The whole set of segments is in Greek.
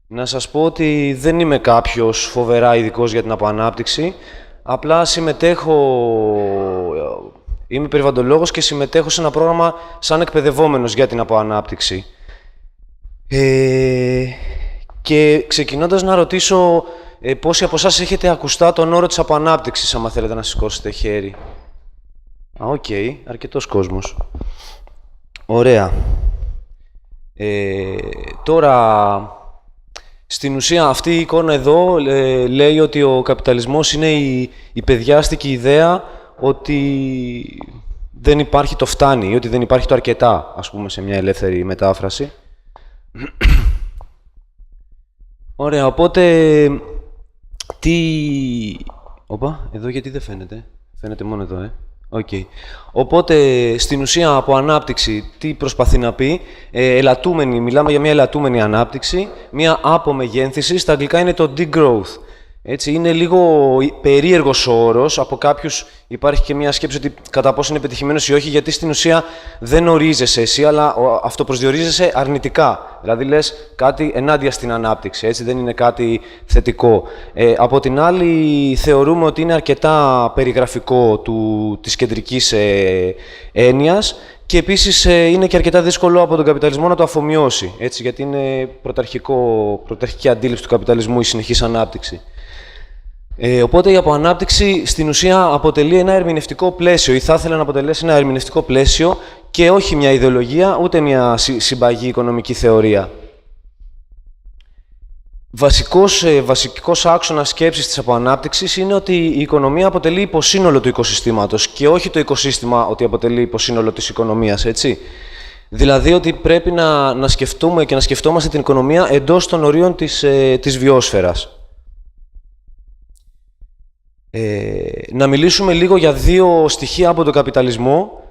Να σας πω ότι δεν είμαι κάποιος φοβερά ειδικός για την αποανάπτυξη. Απλά είμαι περιβαλλοντολόγος και συμμετέχω σε ένα πρόγραμμα σαν εκπαιδευόμενος για την αποανάπτυξη. Και ξεκινώντας να ρωτήσω πόσοι από εσάς έχετε ακουστά τον όρο της αποανάπτυξης, άμα θέλετε να σηκώσετε χέρι. Οκ, αρκετός κόσμος. Ωραία. Τώρα, στην ουσία αυτή η εικόνα εδώ λέει ότι ο καπιταλισμός είναι η παιδιάστικη ιδέα ότι δεν υπάρχει το φτάνει ή ότι δεν υπάρχει το αρκετά, ας πούμε, σε μια ελεύθερη μετάφραση. Ωραία, οπότε Οπα, εδώ γιατί δεν φαίνεται. Φαίνεται μόνο εδώ, Okay. Οπότε, στην ουσία, από ανάπτυξη, τι προσπαθεί να πει, μιλάμε για μια ελαττούμενη ανάπτυξη, μια απομεγένθηση, στα αγγλικά είναι το degrowth. Έτσι, είναι λίγο περίεργος ο όρος, από κάποιους υπάρχει και μια σκέψη ότι κατά πόσο είναι πετυχημένος ή όχι, γιατί στην ουσία δεν ορίζεσαι εσύ, αλλά αυτοπροσδιορίζεσαι αρνητικά. Δηλαδή λες κάτι ενάντια στην ανάπτυξη, έτσι, δεν είναι κάτι θετικό. Από την άλλη, θεωρούμε ότι είναι αρκετά περιγραφικό της κεντρικής έννοιας και επίσης είναι και αρκετά δύσκολο από τον καπιταλισμό να το αφομοιώσει, έτσι, γιατί είναι πρωταρχική αντίληψη του καπιταλισμού η συνεχής ανάπτυξη. Οπότε η αποανάπτυξη στην ουσία αποτελεί ένα ερμηνευτικό πλαίσιο ή θα ήθελα να αποτελέσει ένα ερμηνευτικό πλαίσιο και όχι μια ιδεολογία, ούτε συμπαγή οικονομική θεωρία. Βασικός άξονας σκέψης της αποανάπτυξης είναι ότι η οικονομία αποτελεί υποσύνολο του οικοσυστήματος και όχι το οικοσύστημα ότι αποτελεί υποσύνολο της οικονομίας, έτσι. Δηλαδή ότι πρέπει να σκεφτούμε και να σκεφτόμαστε την οικονομία εντός των ορίων της βιόσφαιρας. Να μιλήσουμε λίγο για δύο στοιχεία από τον καπιταλισμό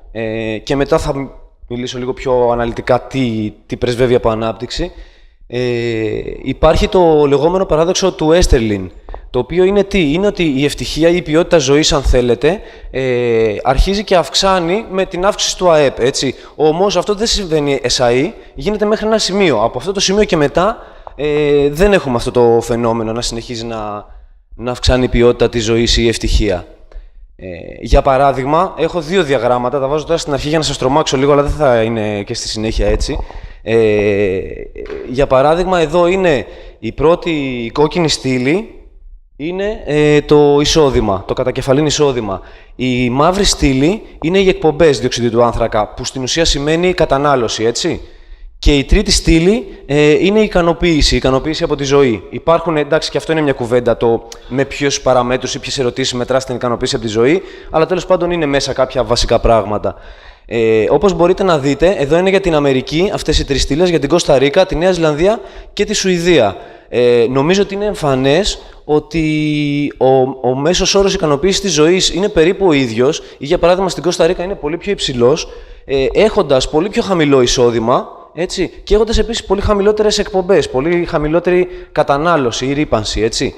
και μετά θα μιλήσω λίγο πιο αναλυτικά τι πρεσβεύει από ανάπτυξη. Υπάρχει το λεγόμενο παράδοξο του Έστρελιν, το οποίο είναι τι? Είναι ότι η ευτυχία ή η ποιότητα ζωής, αν θέλετε, αρχίζει και αυξάνει με την αύξηση του ΑΕΠ, έτσι. Όμως αυτό δεν συμβαίνει εσαΐ, γίνεται μέχρι ένα σημείο. Από αυτό το σημείο και μετά δεν έχουμε αυτό το φαινόμενο να συνεχίζει να αυξάνει η ποιότητα της ζωής ή η ευτυχία. Για παράδειγμα, έχω δύο διαγράμματα, τα βάζω τώρα στην αρχή για να σας τρομάξω λίγο, αλλά δεν θα είναι και στη συνέχεια έτσι. Για παράδειγμα, εδώ είναι η πρώτη κόκκινη στήλη, είναι το εισόδημα, το κατακεφαλήν εισόδημα. Η μαύρη στήλη είναι οι εκπομπές διοξειδίου του άνθρακα, που στην ουσία σημαίνει κατανάλωση, έτσι. Και η τρίτη στήλη είναι η ικανοποίηση από τη ζωή. Υπάρχουν, εντάξει, και αυτό είναι μια κουβέντα, το με ποιους παραμέτρους ή ποιες ερωτήσεις μετράς την ικανοποίηση από τη ζωή, αλλά τέλος πάντων είναι μέσα κάποια βασικά πράγματα. Όπως μπορείτε να δείτε, εδώ είναι για την Αμερική αυτές οι τρεις στήλες, για την Κώστα Ρίκα, τη Νέα Ζηλανδία και τη Σουηδία. Νομίζω ότι είναι εμφανές ότι ο μέσος όρος ικανοποίησης της ζωής είναι περίπου ο ίδιος, ή για παράδειγμα στην Κώστα Ρίκα είναι πολύ πιο υψηλός, έχοντας πολύ πιο χαμηλό εισόδημα, έτσι, και έχοντας επίσης πολύ χαμηλότερες εκπομπές, πολύ χαμηλότερη κατανάλωση ή ρύπανση, έτσι,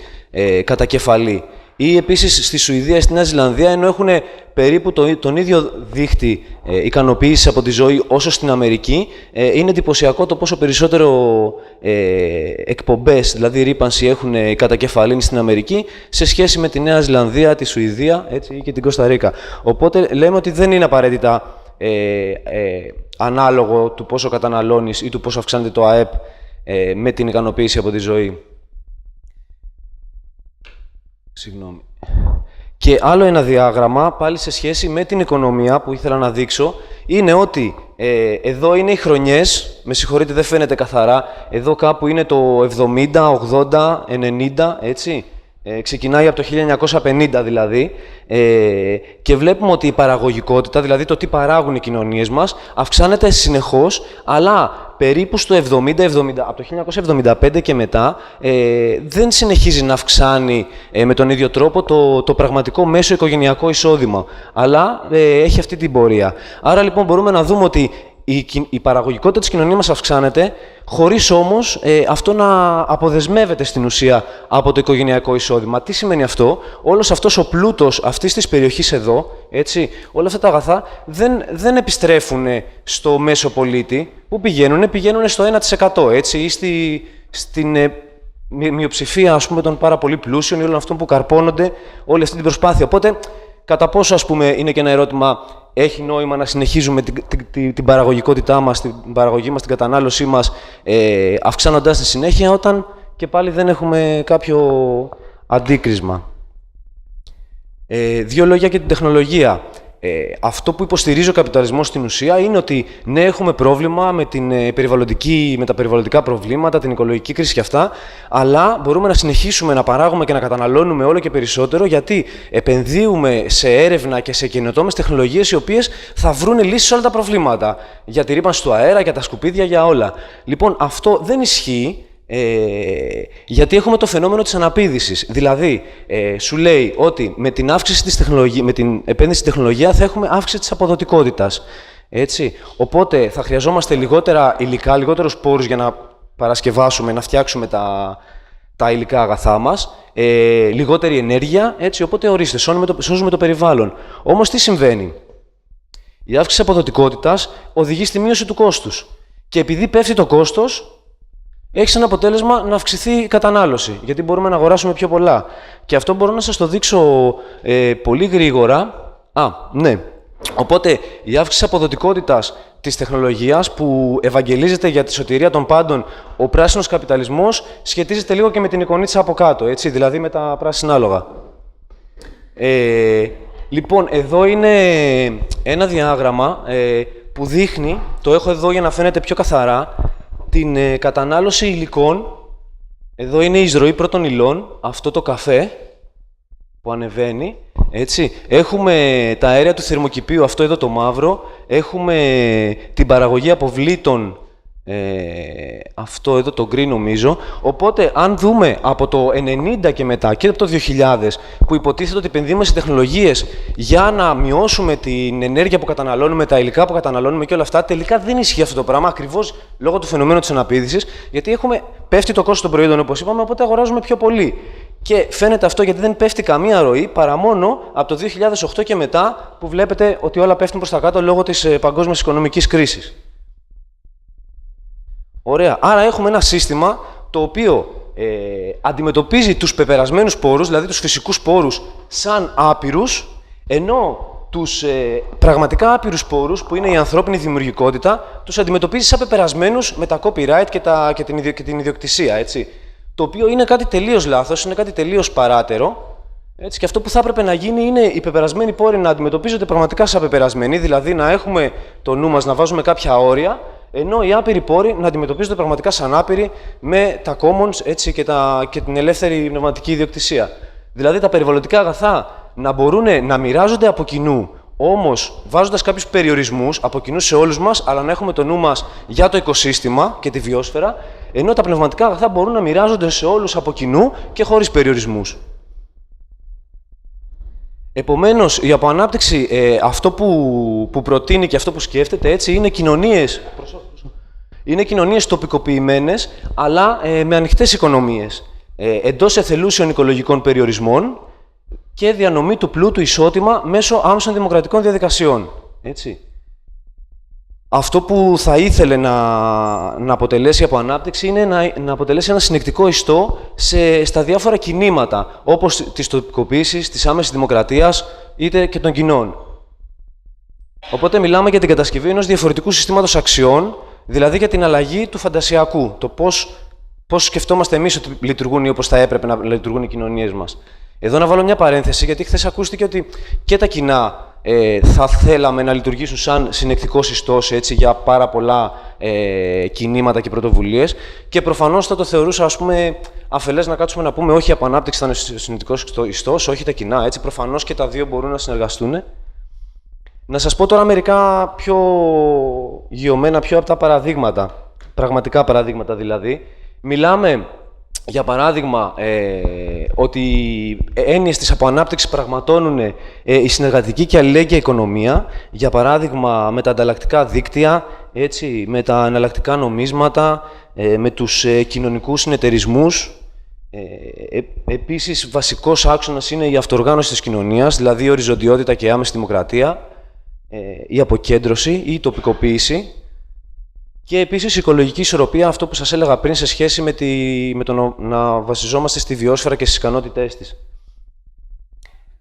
κατά κεφαλή. Ή επίσης στη Σουηδία ή στη Νέα Ζηλανδία, ενώ έχουν περίπου τον ίδιο δείκτη ικανοποίησης από τη ζωή όσο στην Αμερική, είναι εντυπωσιακό το πόσο περισσότερο εκπομπές, δηλαδή ρύπανση, έχουν κατά κεφαλήν στην Αμερική σε σχέση με τη Νέα Ζηλανδία, τη Σουηδία, έτσι, και την Κώστα Ρίκα. Οπότε λέμε ότι δεν είναι απαραίτητα ανάλογο του πόσο καταναλώνεις ή του πόσο αυξάνεται το ΑΕΠ με την ικανοποίηση από τη ζωή. Συγγνώμη. Και άλλο ένα διάγραμμα, πάλι σε σχέση με την οικονομία που ήθελα να δείξω, είναι ότι εδώ είναι οι χρονιές, με συγχωρείτε δεν φαίνεται καθαρά, εδώ κάπου είναι το 70, 80, 90, έτσι. Ξεκινάει από το 1950 δηλαδή και βλέπουμε ότι η παραγωγικότητα, δηλαδή το τι παράγουν οι κοινωνίες μας, αυξάνεται συνεχώς, αλλά περίπου στο 70, από το 1975 και μετά δεν συνεχίζει να αυξάνει με τον ίδιο τρόπο το πραγματικό μέσο οικογενειακό εισόδημα, αλλά έχει αυτή την πορεία. Άρα λοιπόν μπορούμε να δούμε ότι η παραγωγικότητα της κοινωνίας μας αυξάνεται, χωρίς όμως αυτό να αποδεσμεύεται στην ουσία από το οικογενειακό εισόδημα. Τι σημαίνει αυτό? Όλος αυτός ο πλούτος αυτής της περιοχής εδώ, έτσι, όλα αυτά τα αγαθά δεν επιστρέφουν στο μέσο πολίτη. Πού πηγαίνουν? Πηγαίνουν στο 1%, έτσι, ή στην μειοψηφία, ας πούμε, των πάρα πολύ πλούσιων ή όλων αυτών που καρπώνονται όλη αυτή την προσπάθεια. Οπότε, κατά πόσο, ας πούμε, είναι και ένα ερώτημα, έχει νόημα να συνεχίζουμε την παραγωγικότητά μας, την παραγωγή μας, την κατανάλωσή μας, αυξάνοντας τη συνέχεια, όταν και πάλι δεν έχουμε κάποιο αντίκρισμα. Δύο λόγια για την τεχνολογία. Αυτό που υποστηρίζει ο καπιταλισμός στην ουσία είναι ότι ναι, έχουμε πρόβλημα με τα περιβαλλοντικά προβλήματα, την οικολογική κρίση και αυτά, αλλά μπορούμε να συνεχίσουμε να παράγουμε και να καταναλώνουμε όλο και περισσότερο, γιατί επενδύουμε σε έρευνα και σε καινοτόμες τεχνολογίες οι οποίες θα βρουν λύσεις σε όλα τα προβλήματα. Για τη ρύπανση του αέρα, για τα σκουπίδια, για όλα. Λοιπόν, αυτό δεν ισχύει. Γιατί έχουμε το φαινόμενο της αναπήδησης. Δηλαδή, σου λέει ότι με την αύξηση της με την επένδυση στην τεχνολογία θα έχουμε αύξηση της αποδοτικότητας. Έτσι. Οπότε θα χρειαζόμαστε λιγότερα υλικά, λιγότερους πόρους για να παρασκευάσουμε, να φτιάξουμε τα υλικά αγαθά μας, λιγότερη ενέργεια, έτσι, οπότε ορίστε, σώζουμε το περιβάλλον. Όμως τι συμβαίνει? Η αύξηση αποδοτικότητας οδηγεί στη μείωση του κόστους. Και επειδή πέφτει το κόστος, έχει σαν αποτέλεσμα να αυξηθεί η κατανάλωση, γιατί μπορούμε να αγοράσουμε πιο πολλά. Και αυτό μπορώ να σας το δείξω πολύ γρήγορα. Ναι. Οπότε, η αύξηση αποδοτικότητας της τεχνολογίας που ευαγγελίζεται για τη σωτηρία των πάντων, ο πράσινος καπιταλισμός σχετίζεται λίγο και με την εικονίτσα από κάτω, έτσι, δηλαδή με τα πράσινα άλογα. Λοιπόν, εδώ είναι ένα διάγραμμα που δείχνει, το έχω εδώ για να φαίνεται πιο καθαρά, την κατανάλωση υλικών. Εδώ είναι η εισρωή πρώτων υλών, αυτό το καφέ που ανεβαίνει, έτσι. Έχουμε τα αέρια του θερμοκηπίου, αυτό εδώ το μαύρο. Έχουμε την παραγωγή αποβλήτων, αυτό εδώ το γκρι νομίζω. Οπότε, αν δούμε από το 90 και μετά και από το 2000, που υποτίθεται ότι επενδύουμε σε τεχνολογίες για να μειώσουμε την ενέργεια που καταναλώνουμε, τα υλικά που καταναλώνουμε και όλα αυτά, τελικά δεν ισχύει αυτό το πράγμα, ακριβώς λόγω του φαινομένου της αναπήδησης, γιατί πέφτει το κόστος των προϊόντων, όπως είπαμε, οπότε αγοράζουμε πιο πολύ. Και φαίνεται αυτό γιατί δεν πέφτει καμία ροή, παρά μόνο από το 2008 και μετά, που βλέπετε ότι όλα πέφτουν προς τα κάτω λόγω της παγκόσμιας οικονομικής κρίσης. Ωραία. Άρα έχουμε ένα σύστημα το οποίο αντιμετωπίζει τους πεπερασμένους πόρους, δηλαδή τους φυσικούς πόρους, σαν άπειρους, ενώ τους πραγματικά άπειρους πόρους, που είναι η ανθρώπινη δημιουργικότητα, τους αντιμετωπίζει σαν πεπερασμένους με τα copyright και την ιδιοκτησία. Έτσι. Το οποίο είναι κάτι τελείως λάθος, είναι κάτι τελείως παράτερο. Έτσι, και αυτό που θα έπρεπε να γίνει είναι οι πεπερασμένοι πόροι να αντιμετωπίζονται πραγματικά σαν πεπερασμένοι, δηλαδή να έχουμε το νου μας να βάζουμε κάποια όρια, ενώ οι άπειροι πόροι να αντιμετωπίζονται πραγματικά σαν άπειροι με τα commons, έτσι, και την ελεύθερη πνευματική ιδιοκτησία. Δηλαδή τα περιβαλλοντικά αγαθά να μπορούν να μοιράζονται από κοινού, όμως βάζοντας κάποιους περιορισμούς από κοινού σε όλους μας, αλλά να έχουμε το νου μας για το οικοσύστημα και τη βιόσφαιρα, ενώ τα πνευματικά αγαθά μπορούν να μοιράζονται σε όλους από κοινού και χωρίς περιορισμούς. Επομένως, η αποανάπτυξη, αυτό που προτείνει και αυτό που σκέφτεται, έτσι, είναι κοινωνίες τοπικοποιημένες, αλλά με ανοιχτές οικονομίες, εντός εθελούσιων οικολογικών περιορισμών και διανομή του πλούτου ισότιμα μέσω άμεσων δημοκρατικών διαδικασιών. Έτσι. Αυτό που θα ήθελε να αποτελέσει από ανάπτυξη είναι να αποτελέσει ένα συνεκτικό ιστό στα διάφορα κινήματα, όπως της τοπικοποίησης, της άμεσης δημοκρατίας, είτε και των κοινών. Οπότε μιλάμε για την κατασκευή ενός διαφορετικού συστήματος αξιών, δηλαδή για την αλλαγή του φαντασιακού, το πώς σκεφτόμαστε εμείς ότι λειτουργούν ή όπως θα έπρεπε να λειτουργούν οι κοινωνίες μας. Εδώ να βάλω μια παρένθεση, γιατί χθες ακούστηκε ότι και τα κοινά θα θέλαμε να λειτουργήσουν σαν συνεκτικός ιστός, έτσι, για πάρα πολλά κινήματα και πρωτοβουλίες, και προφανώς θα το θεωρούσα, ας πούμε, αφελές να κάτσουμε να πούμε όχι, από ανάπτυξη θα είναι συνεκτικός ιστός, όχι τα κοινά, έτσι, προφανώς και τα δύο μπορούν να συνεργαστούν. Να σας πω τώρα μερικά πιο γιωμένα, πιο απτά παραδείγματα, πραγματικά παραδείγματα δηλαδή. Μιλάμε, για παράδειγμα, ότι έννοιες της αποανάπτυξης πραγματώνουν η συνεργατική και αλληλέγγυα οικονομία, για παράδειγμα με τα ανταλλακτικά δίκτυα, έτσι, με τα εναλλακτικά νομίσματα, με τους κοινωνικούς συνεταιρισμούς. Επίσης, βασικός άξονας είναι η αυτοοργάνωση της κοινωνίας, δηλαδή η οριζοντιότητα και η άμεση δημοκρατία, η αποκέντρωση ή η τοπικοποίηση. Και επίσης η οικολογική ισορροπία, αυτό που σας έλεγα πριν σε σχέση με το να βασιζόμαστε στη βιόσφαιρα και στις ικανότητές της.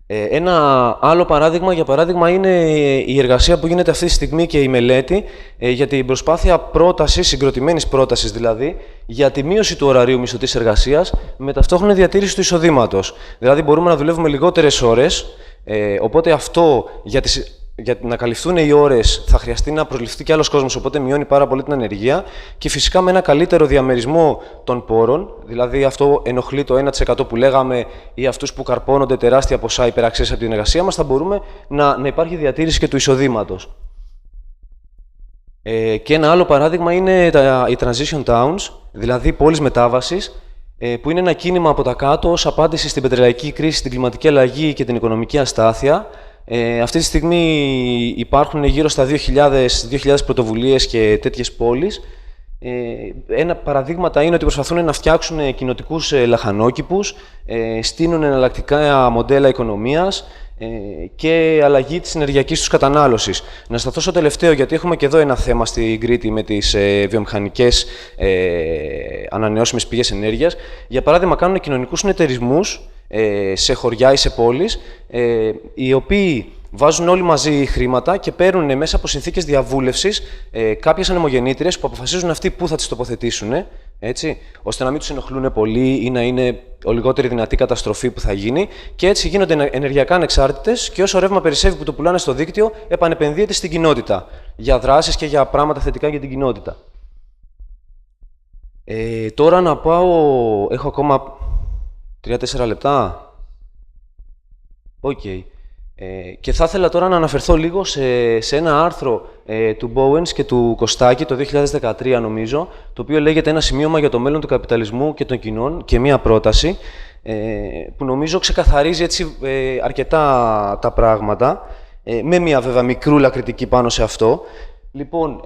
Ένα άλλο παράδειγμα, για παράδειγμα, είναι η εργασία που γίνεται αυτή τη στιγμή και η μελέτη για την προσπάθεια πρότασης, συγκροτημένης πρότασης δηλαδή, για τη μείωση του ωραρίου μισθωτής εργασίας με ταυτόχρονη διατήρηση του εισοδήματος. Δηλαδή, μπορούμε να δουλεύουμε λιγότερες ώρες, οπότε αυτό για να καλυφθούν οι ώρες θα χρειαστεί να προσληφθεί και άλλος κόσμος, οπότε μειώνει πάρα πολύ την ανεργία και φυσικά με ένα καλύτερο διαμερισμό των πόρων, δηλαδή αυτό ενοχλεί το 1% που λέγαμε ή αυτούς που καρπώνονται τεράστια ποσά υπεραξίας από την εργασία μας, θα μπορούμε να υπάρχει διατήρηση και του εισοδήματος. Και ένα άλλο παράδειγμα είναι οι transition towns, δηλαδή πόλεις μετάβασης, που είναι ένα κίνημα από τα κάτω ως απάντηση στην πετρελαϊκή κρίση, την κλιματική αλλαγή και την οικονομική αστάθεια. Αυτή τη στιγμή υπάρχουν γύρω στα 2.000 πρωτοβουλίες και τέτοιες πόλεις. Ένα παραδείγματα είναι ότι προσπαθούν να φτιάξουν κοινοτικούς λαχανόκηπους, στείνουν εναλλακτικά μοντέλα οικονομίας και αλλαγή της ενεργειακής τους κατανάλωσης. Να σταθώ στο τελευταίο, γιατί έχουμε και εδώ ένα θέμα στην Κρήτη με τις βιομηχανικές ανανεώσιμες πηγές ενέργειας. Για παράδειγμα, κάνουν κοινωνικούς συνεταιρισμούς σε χωριά ή σε πόλεις, οι οποίοι βάζουν όλοι μαζί χρήματα και παίρνουν μέσα από συνθήκες διαβούλευσης κάποιες ανεμογεννήτριες που αποφασίζουν αυτοί πού θα τις τοποθετήσουν, έτσι, ώστε να μην τους ενοχλούν πολύ ή να είναι ο λιγότερη δυνατή καταστροφή που θα γίνει, και έτσι γίνονται ενεργειακά ανεξάρτητες και όσο ρεύμα περισσεύει που το πουλάνε στο δίκτυο, επανεπενδύεται στην κοινότητα για δράσεις και για πράγματα θετικά για την κοινότητα. Τώρα να πάω, έχω ακόμα 3-4 λεπτά. Οκ. Και θα ήθελα τώρα να αναφερθώ λίγο σε ένα άρθρο του Bowens και του Κωστάκη το 2013 νομίζω, το οποίο λέγεται «Ένα σημείωμα για το μέλλον του καπιταλισμού και των κοινών και μία πρόταση», που νομίζω ξεκαθαρίζει έτσι αρκετά τα πράγματα, με μία βέβαια μικρούλα κριτική πάνω σε αυτό. Λοιπόν,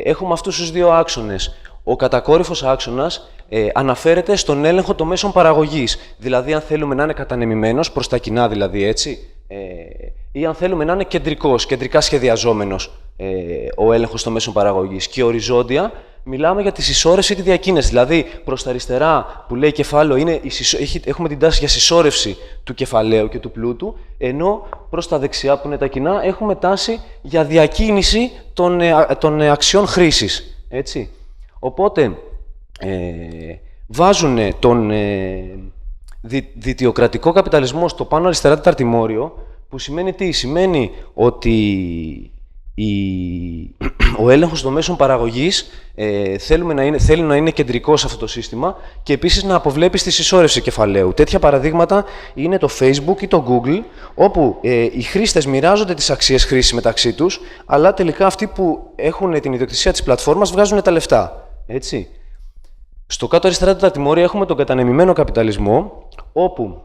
έχουμε αυτούς τους δύο άξονες. Ο κατακόρυφος άξονας αναφέρεται στον έλεγχο των μέσων παραγωγής. Δηλαδή, αν θέλουμε να είναι κατανεμημένος, προς τα κοινά δηλαδή, έτσι, ή αν θέλουμε να είναι κεντρικός, κεντρικά σχεδιαζόμενος ο έλεγχος των μέσων παραγωγής. Και οριζόντια μιλάμε για τη συσσόρευση ή τη διακίνηση. Δηλαδή, προς τα αριστερά που λέει κεφάλαιο, έχουμε την τάση για συσσόρευση του κεφαλαίου και του πλούτου, ενώ προς τα δεξιά που είναι τα κοινά έχουμε τάση για διακίνηση των αξιών χρήσης. Έτσι. Οπότε, βάζουν τον δυτιοκρατικό καπιταλισμό στο πάνω αριστερά τεταρτημόριο, που σημαίνει τι? Σημαίνει ότι ο έλεγχος των μέσων παραγωγής θέλει να είναι κεντρικό σε αυτό το σύστημα και επίσης να αποβλέπει στη συσσόρευση κεφαλαίου. Τέτοια παραδείγματα είναι το Facebook ή το Google, όπου οι χρήστες μοιράζονται τις αξίες χρήσης μεταξύ τους, αλλά τελικά αυτοί που έχουν την ιδιοκτησία της πλατφόρμας βγάζουν τα λεφτά. Έτσι. Στο κάτω αριστερά τεταρτημόρια έχουμε τον κατανεμημένο καπιταλισμό, όπου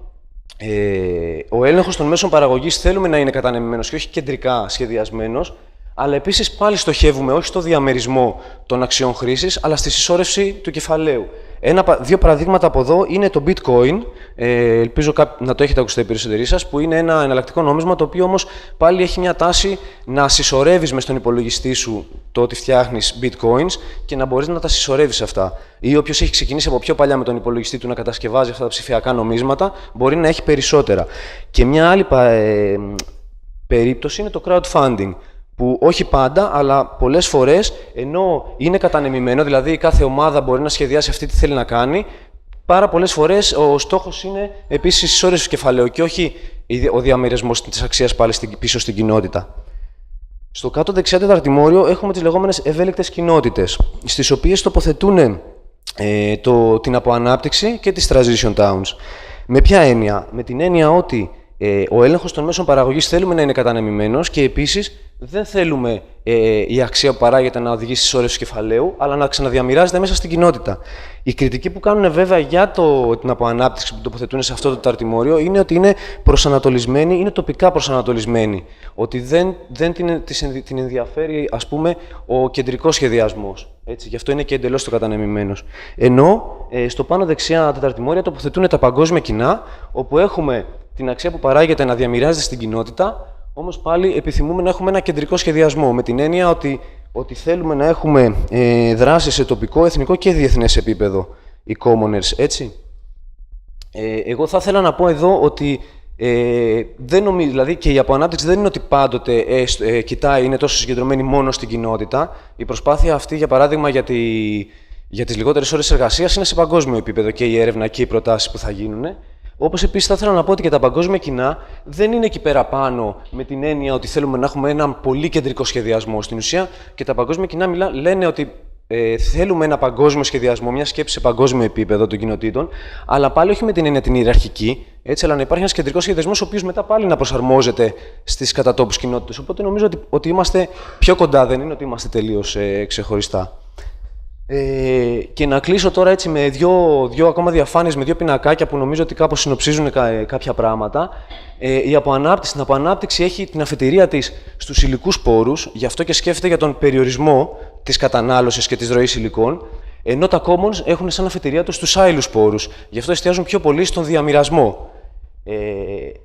ο έλεγχος των μέσων παραγωγής θέλουμε να είναι κατανεμημένος και όχι κεντρικά σχεδιασμένος, αλλά επίσης πάλι στοχεύουμε όχι στο διαμερισμό των αξιών χρήσης, αλλά στη συσσόρευση του κεφαλαίου. Δύο παραδείγματα από εδώ είναι το Bitcoin, ελπίζω να το έχετε ακουστεί οι περισσότεροι σας, που είναι ένα εναλλακτικό νόμισμα, το οποίο όμως πάλι έχει μια τάση να συσσωρεύεις μες στον υπολογιστή σου το ότι φτιάχνεις Bitcoins και να μπορείς να τα συσσωρεύεις αυτά. Ή όποιος έχει ξεκινήσει από πιο παλιά με τον υπολογιστή του να κατασκευάζει αυτά τα ψηφιακά νομίσματα, μπορεί να έχει περισσότερα. Και μια άλλη περίπτωση είναι το crowdfunding, που όχι πάντα, αλλά πολλές φορές, ενώ είναι κατανεμημένο, δηλαδή κάθε ομάδα μπορεί να σχεδιάσει αυτή τι θέλει να κάνει, πάρα πολλές φορές ο στόχος είναι επίσης η συσσόρευση του κεφαλαίου και όχι ο διαμερισμός της αξίας πάλι πίσω στην κοινότητα. Στο κάτω δεξιά τεταρτημόριο έχουμε τις λεγόμενες ευέλικτες κοινότητες, στις οποίες τοποθετούν την αποανάπτυξη και τις transition towns. Με ποια έννοια? Με την έννοια ότι ο έλεγχος των μέσων παραγωγής θέλουμε να είναι κατανεμημένος και επίσης δεν θέλουμε η αξία που παράγεται να οδηγήσει στη συσσόρευση κεφαλαίου, αλλά να ξαναδιαμοιράζεται μέσα στην κοινότητα. Η κριτική που κάνουν βέβαια για την αποανάπτυξη που τοποθετούν σε αυτό το τεταρτημόριο είναι ότι είναι προσανατολισμένοι, είναι τοπικά προσανατολισμένοι. Ότι δεν την ενδιαφέρει, ας πούμε, ο κεντρικός σχεδιασμός. Έτσι, γι' αυτό είναι και εντελώς το κατανεμημένος. Ενώ στο πάνω δεξιά τεταρτημόρια τοποθετούν τα παγκόσμια κοινά, όπου έχουμε την αξία που παράγεται να διαμοιράζεται στην κοινότητα, όμως πάλι επιθυμούμε να έχουμε ένα κεντρικό σχεδιασμό, με την έννοια ότι ότι θέλουμε να έχουμε δράσεις σε τοπικό, εθνικό και διεθνές επίπεδο, οι commoners, έτσι. Εγώ θα ήθελα να πω εδώ ότι δεν νομίζω, δηλαδή και η αποανάπτυξη δεν είναι ότι πάντοτε κοιτάει, είναι τόσο συγκεντρωμένη μόνο στην κοινότητα. Η προσπάθεια αυτή, για παράδειγμα, για τις λιγότερες ώρες εργασίας είναι σε παγκόσμιο επίπεδο και η έρευνα και οι προτάσεις που θα γίνουν. Όπως επίσης θα ήθελα να πω ότι και τα παγκόσμια κοινά δεν είναι εκεί πέρα πάνω με την έννοια ότι θέλουμε να έχουμε έναν πολύ κεντρικό σχεδιασμό. Στην ουσία και τα παγκόσμια κοινά λένε ότι θέλουμε ένα παγκόσμιο σχεδιασμό, μια σκέψη σε παγκόσμιο επίπεδο των κοινοτήτων, αλλά πάλι όχι με την έννοια την ιεραρχική, έτσι, αλλά να υπάρχει ένας κεντρικός σχεδιασμός, ο οποίος μετά πάλι να προσαρμόζεται στις κατατόπους κοινότητες. Οπότε νομίζω ότι είμαστε πιο κοντά, δεν είναι ότι είμαστε τελείως ξεχωριστά. Και να κλείσω τώρα έτσι με δύο ακόμα διαφάνειες, με δύο πινακάκια που νομίζω ότι κάπως συνοψίζουν κάποια πράγματα. Στην αποανάπτυξη έχει την αφετηρία της στους υλικούς πόρους, γι' αυτό και σκέφτεται για τον περιορισμό της κατανάλωσης και της ροής υλικών, ενώ τα commons έχουν σαν αφετηρία τους στους άειλους πόρους, γι' αυτό εστιάζουν πιο πολύ στον διαμοιρασμό.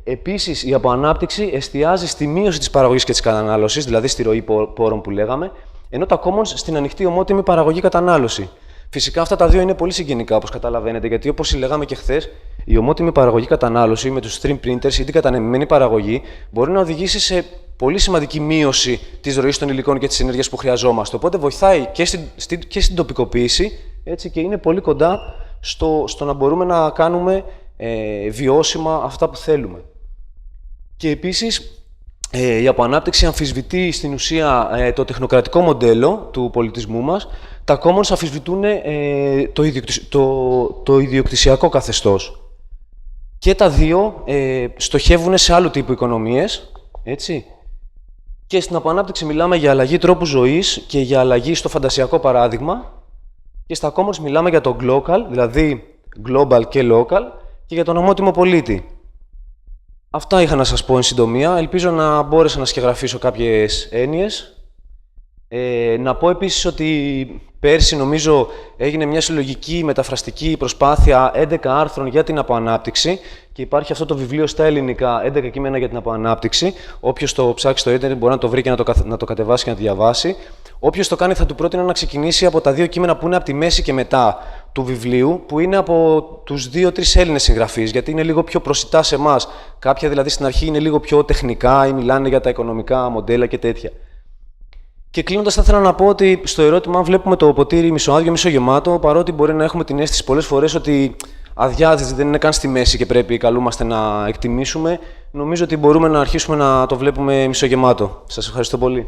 Επίσης, η αποανάπτυξη εστιάζει στη μείωση της παραγωγής και της κατανάλωσης, δηλαδή στη ροή πόρων που λέγαμε, ενώ τα commons στην ανοιχτή ομότιμη παραγωγή-κατανάλωση. Φυσικά αυτά τα δύο είναι πολύ συγγενικά, όπως καταλαβαίνετε, γιατί όπως λέγαμε και χθες, η ομότιμη παραγωγή-κατανάλωση με τους stream printers ή την κατανεμημένη παραγωγή μπορεί να οδηγήσει σε πολύ σημαντική μείωση της ροής των υλικών και της ενέργειας που χρειαζόμαστε. Οπότε βοηθάει και στην τοπικοποίηση, έτσι, και είναι πολύ κοντά στο να μπορούμε να κάνουμε βιώσιμα αυτά που θέλουμε. Και επίσης, η αποανάπτυξη αμφισβητεί στην ουσία το τεχνοκρατικό μοντέλο του πολιτισμού μας. Τα commons αμφισβητούν το ιδιοκτησιακό καθεστώς. Και τα δύο στοχεύουν σε άλλου τύπου οικονομίες, έτσι. Και στην αποανάπτυξη μιλάμε για αλλαγή τρόπου ζωής και για αλλαγή στο φαντασιακό παράδειγμα. Και στα commons μιλάμε για το glocal, δηλαδή global και local, και για τον ομότιμο πολίτη. Αυτά είχα να σας πω εν συντομία. Ελπίζω να μπόρεσα να σκεγγραφίσω κάποιες έννοιες. Να πω επίσης ότι πέρσι, νομίζω, έγινε μια συλλογική μεταφραστική προσπάθεια 11 άρθρων για την αποανάπτυξη και υπάρχει αυτό το βιβλίο στα ελληνικά, 11 κείμενα για την αποανάπτυξη. Όποιος το ψάξει στο ίντερνετ μπορεί να το βρει και να το κατεβάσει και να το διαβάσει. Όποιος το κάνει, θα του πρότεινα να ξεκινήσει από τα δύο κείμενα που είναι από τη μέση και μετά του βιβλίου, που είναι από τους 2-3 Έλληνες συγγραφείς, γιατί είναι λίγο πιο προσιτά σε εμάς. Κάποια δηλαδή στην αρχή είναι λίγο πιο τεχνικά ή μιλάνε για τα οικονομικά μοντέλα και τέτοια. Και κλείνοντας, θα ήθελα να πω ότι στο ερώτημα αν βλέπουμε το ποτήρι μισοάδιο, μισογεμάτο, παρότι μπορεί να έχουμε την αίσθηση πολλές φορές ότι αδειάζει, δεν είναι καν στη μέση και πρέπει καλούμαστε να εκτιμήσουμε, νομίζω ότι μπορούμε να αρχίσουμε να το βλέπουμε μισογεμάτο. Σας ευχαριστώ πολύ.